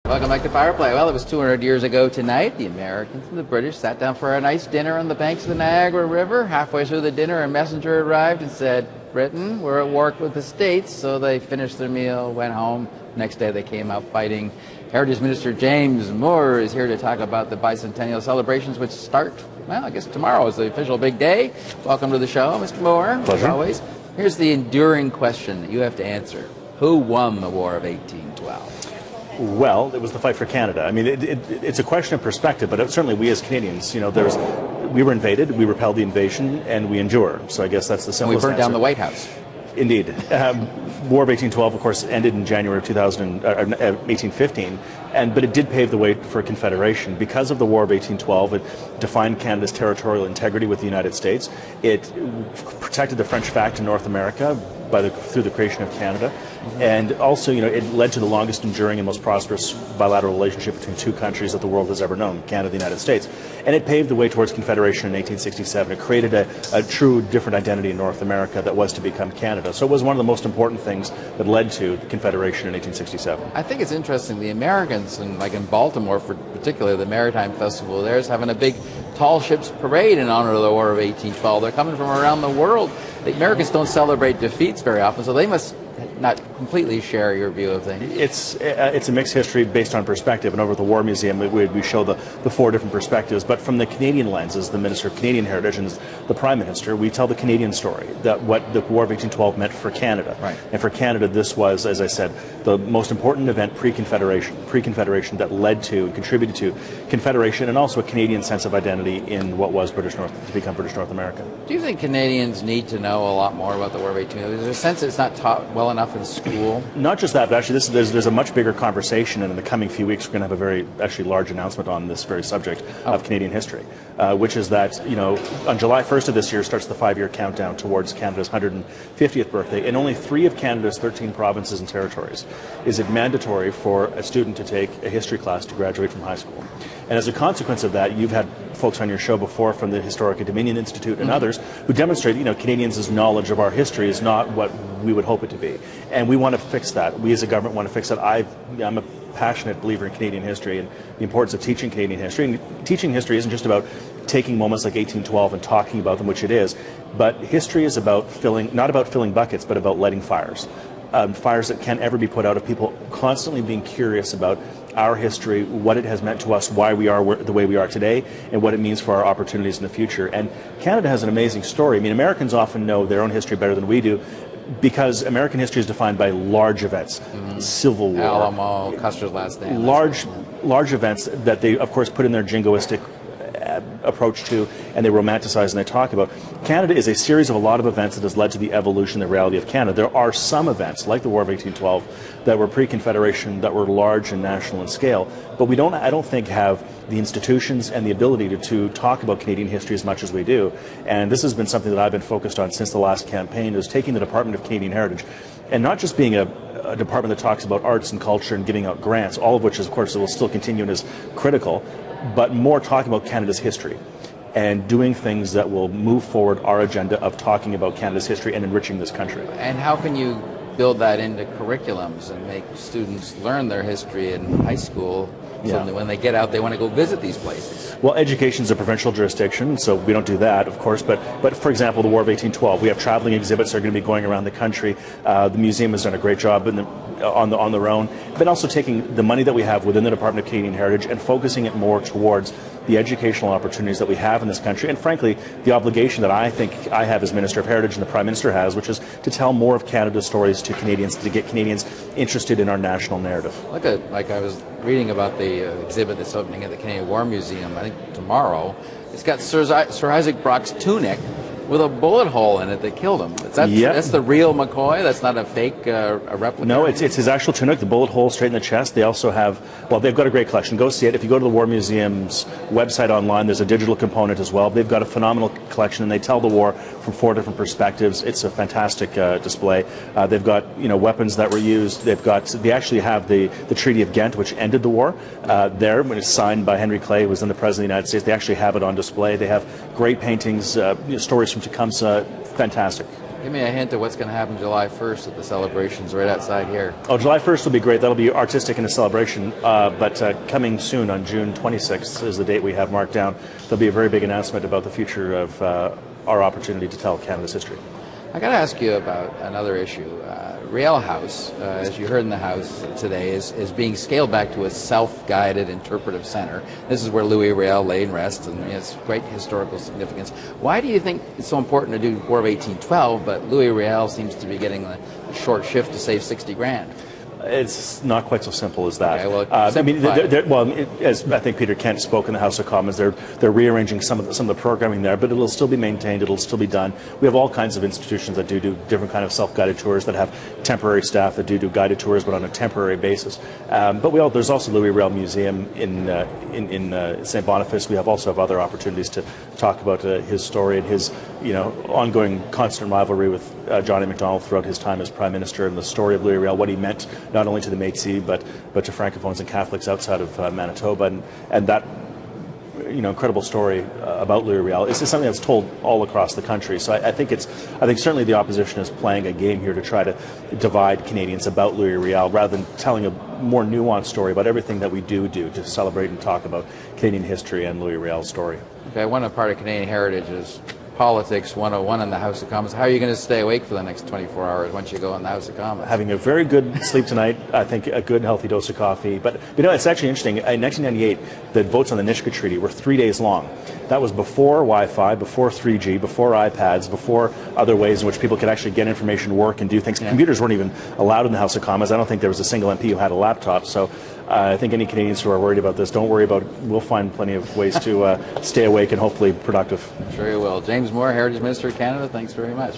Welcome back to Fireplay. Well, it was 200 years ago tonight. The Americans and the British sat down for a nice dinner on the banks of the Niagara River. Halfway through the dinner, a messenger arrived and said, "Britain, we're at war with the States." So they finished their meal, went home. Next day they came out fighting. Heritage Minister James Moore is here to talk about the bicentennial celebrations, which start, well, I guess tomorrow is the official big day. Welcome to the show, Mr. Moore. Pleasure. As always. Here's the enduring question that you have to answer. Who won the War of 1812? Well, it was the fight for Canada. I mean, it's a question of perspective, but certainly we as Canadians, you know, we were invaded, we repelled the invasion, and we endure. So I guess that's the simplest And we burned down answer. the White House. Indeed. War of 1812, of course, ended in January of 1815, but it did pave the way for Confederation. Because of the War of 1812, it defined Canada's territorial integrity with the United States. It protected the French fact in North America through the creation of Canada. And also, you know, it led to the longest enduring and most prosperous bilateral relationship between two countries that the world has ever known, Canada and the United States. And it paved the way towards Confederation in 1867. It created a true different identity in North America that was to become Canada. So it was one of the most important things that led to Confederation in 1867. I think it's interesting, the Americans, and like in Baltimore, for particularly the Maritime Festival there, is having a big tall ships parade in honor of the War of 1812. They're coming from around the world. The Americans don't celebrate defeats very often, so they must not completely share your view of things. It's a mixed history based on perspective, and over at the War Museum we show the four different perspectives. But from the Canadian lens, as the Minister of Canadian Heritage and as the Prime Minister, we tell the Canadian story, that what the War of 1812 meant for Canada. Right. And for Canada, this was, as I said, the most important event pre-Confederation that led to and contributed to Confederation, and also a Canadian sense of identity in what was to become British North America. Do you think Canadians need to know a lot more about the War of 1812? Is there a sense that it's not taught well enough in school? Not just that, but actually there's a much bigger conversation, and in the coming few weeks we're going to have a very large announcement on this very subject of Canadian history, which is that, you know, on July 1st of this year starts the 5-year countdown towards Canada's 150th birthday. In only 3 of Canada's 13 provinces and territories is it mandatory for a student to take a history class to graduate from high school. And as a consequence of that, you've had folks on your show before from the Historic and Dominion Institute and others who demonstrate, you know, Canadians' knowledge of our history is not what we would hope it to be. And we want to fix that. We as a government want to fix that. I'm a passionate believer in Canadian history and the importance of teaching Canadian history. And teaching history isn't just about taking moments like 1812 and talking about them, which it is, but history is about not about filling buckets, but about lighting fires. Fires that can't ever be put out, of people constantly being curious about our history, what it has meant to us, why we are the way we are today, and what it means for our opportunities in the future. And Canada has an amazing story. I mean, Americans often know their own history better than we do, because American history is defined by large events, Civil War, Alamo, Custer's Last Stand. Large events that they, of course, put in their jingoistic approach to, and they romanticize and they talk about. Canada is a series of a lot of events that has led to the evolution, the reality of Canada. There are some events, like the War of 1812, that were pre-Confederation, that were large and national in scale, but I don't think, have the institutions and the ability to talk about Canadian history as much as we do. And this has been something that I've been focused on since the last campaign, is taking the Department of Canadian Heritage, and not just being a department that talks about arts and culture and giving out grants, all of which, of course, will still continue and is critical, but more talking about Canada's history and doing things that will move forward our agenda of talking about Canada's history and enriching this country. And how can you build that into curriculums and make students learn their history in high school, so that when they get out they want to go visit these places? Well, education is a provincial jurisdiction, so we don't do that, of course, but for example, the War of 1812, we have traveling exhibits that are going to be going around the country. The museum has done a great job on their own, but also taking the money that we have within the Department of Canadian Heritage and focusing it more towards the educational opportunities that we have in this country, and frankly, the obligation that I think I have as Minister of Heritage and the Prime Minister has, which is to tell more of Canada's stories to Canadians, to get Canadians interested in our national narrative. Like I was reading about the exhibit that's opening at the Canadian War Museum, I think tomorrow. It's got Sir Isaac Brock's tunic with a bullet hole in it that killed him. That's the real McCoy? That's not a fake a replica? No, it's his actual tunic, the bullet hole straight in the chest. They also have, well, they've got a great collection. Go see it. If you go to the War Museum's website online, there's a digital component as well. They've got a phenomenal collection, and they tell the war from 4 different perspectives. It's a fantastic display. They've got, you know, weapons that were used. They actually have the Treaty of Ghent, which ended the war, there, when it's signed by Henry Clay, who was then the President of the United States. They actually have it on display. They have great paintings, stories from Tecumseh. Fantastic. Give me a hint of what's going to happen July 1st at the celebrations right outside here. Oh, July 1st will be great. That'll be artistic and a celebration. But coming soon on June 26th is the date we have marked down. There'll be a very big announcement about the future of our opportunity to tell Canada's history. I got to ask you about another issue. Riel House, as you heard in the House today, is being scaled back to a self-guided interpretive center. This is where Louis Riel lay in rest, and it's great historical significance. Why do you think it's so important to do War of 1812, but Louis Riel seems to be getting a short shift to save 60 grand? It's not quite so simple as that. Okay, well, I mean, as I think Peter Kent spoke in the House of Commons, they're rearranging some of the programming there, but it'll still be maintained. It'll still be done. We have all kinds of institutions that do different kind of self-guided tours, that have temporary staff that do guided tours, but on a temporary basis. But there's also Louis Riel Museum in St. Boniface. We also have other opportunities to talk about his story and his ongoing constant rivalry with John A. Macdonald throughout his time as Prime Minister, and the story of Louis Riel, what he meant not only to the Métis but to Francophones and Catholics outside of Manitoba, and that incredible story about Louis Riel is something that's told all across the country. So I think certainly the opposition is playing a game here to try to divide Canadians about Louis Riel, rather than telling a more nuanced story about everything that we do to celebrate and talk about Canadian history and Louis Riel's story. Okay, one part of Canadian heritage is Politics 101 in the House of Commons. How are you going to stay awake for the next 24 hours once you go in the House of Commons? Having a very good sleep tonight, I think a good healthy dose of coffee. But it's actually interesting. In 1998, the votes on the Nisga'a Treaty were 3 days long. That was before Wi-Fi, before 3G, before iPads, before other ways in which people could actually get information, work, and do things. Yeah. Computers weren't even allowed in the House of Commons. I don't think there was a single MP who had a laptop. So I think any Canadians who are worried about this, don't worry about it. We'll find plenty of ways to stay awake and hopefully productive. I'm sure you will. James Moore, Heritage Minister of Canada, thanks very much.